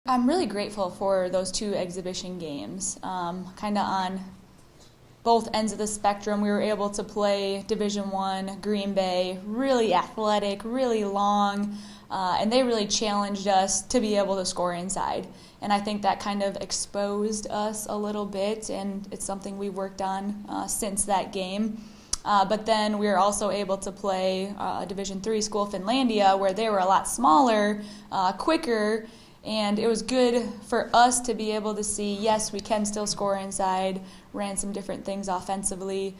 I'm really grateful for those two exhibition games. Kind of on both ends of the spectrum, we were able to play Division I, Green Bay, really athletic, really long, and they really challenged us to be able to score inside. And I think that kind of exposed us a little bit, and it's something we worked on since that game. But then we were also able to play a Division III school, Finlandia, where they were a lot smaller, quicker, and it was good for us to be able to see, yes, we can still score inside, ran some different things offensively.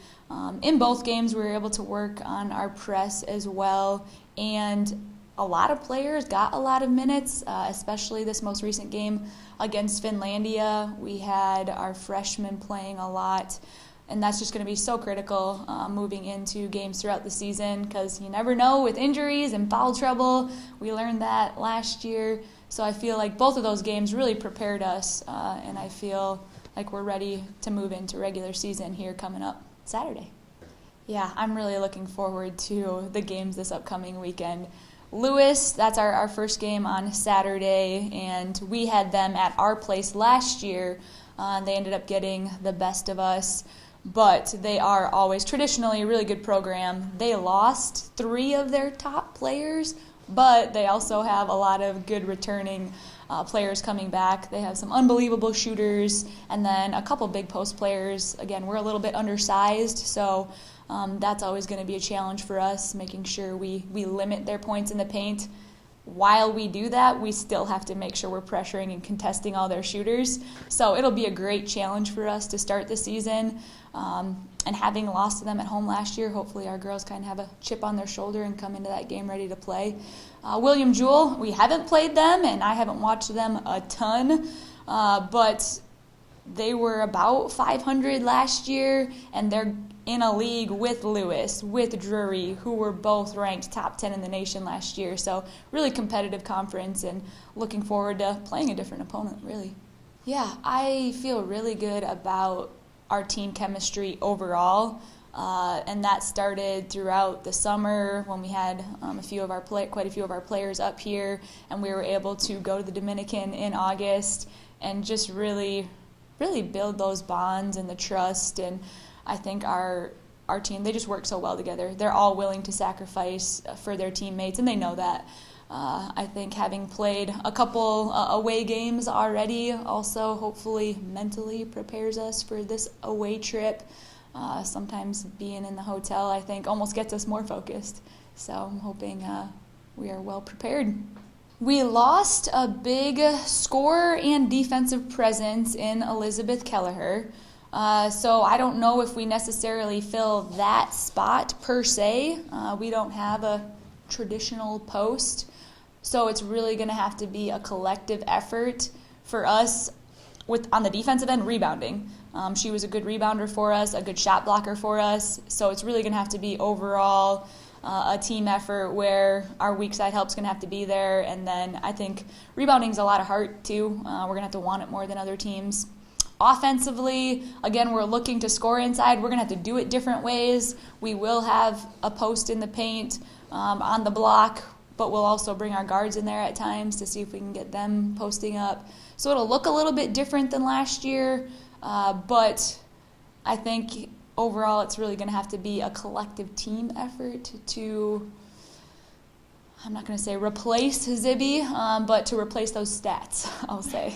In both games, we were able to work on our press as well, and a lot of players got a lot of minutes, especially this most recent game against Finlandia. We had our freshmen playing a lot, and that's just going to be so critical moving into games throughout the season because you never know with injuries and foul trouble. We learned that last year. So I feel like both of those games really prepared us, and I feel like we're ready to move into regular season here coming up Saturday. Yeah, I'm really looking forward to the games this upcoming weekend. Lewis, that's our first game on Saturday, and we had them at our place last year. They ended up getting the best of us, but they are always traditionally a really good program. They lost 3 of their top players, but they also have a lot of good returning players coming back. They have some unbelievable shooters and then a couple big post players. Again, we're a little bit undersized, so that's always going to be a challenge for us, making sure we limit their points in the paint. While we do that, we still have to make sure we're pressuring and contesting all their shooters. So it'll be a great challenge for us to start the season. And having lost to them at home last year, hopefully our girls kind of have a chip on their shoulder and come into that game ready to play. William Jewell, we haven't played them, and I haven't watched them a ton, but they were about 500 last year, and they're in a league with Lewis, with Drury, who were both ranked top 10 in the nation last year. So really competitive conference, and looking forward to playing a different opponent, really. Yeah, I feel really good about our team chemistry overall, and that started throughout the summer when we had quite a few of our players up here, and we were able to go to the Dominican in August and just really build those bonds and the trust. And I think our team, they just work so well together. They're all willing to sacrifice for their teammates, and they know that. I think having played a couple away games already also hopefully mentally prepares us for this away trip. Sometimes being in the hotel, I think, almost gets us more focused. So I'm hoping we are well prepared. We lost a big scorer and defensive presence in Elizabeth Kelleher. So I don't know if we necessarily fill that spot per se. We don't have a traditional post. So it's really going to have to be a collective effort for us on the defensive end, rebounding. She was a good rebounder for us, a good shot blocker for us. So it's really going to have to be overall a team effort where our weak side help's going to have to be there. And then I think rebounding's a lot of heart too. We're going to have to want it more than other teams. Offensively, again, we're looking to score inside. We're going to have to do it different ways. We will have a post in the paint on the block, but we'll also bring our guards in there at times to see if we can get them posting up. So it'll look a little bit different than last year, but I think overall it's really going to have to be a collective team effort to, I'm not going to say replace Zibby, but to replace those stats, I'll say.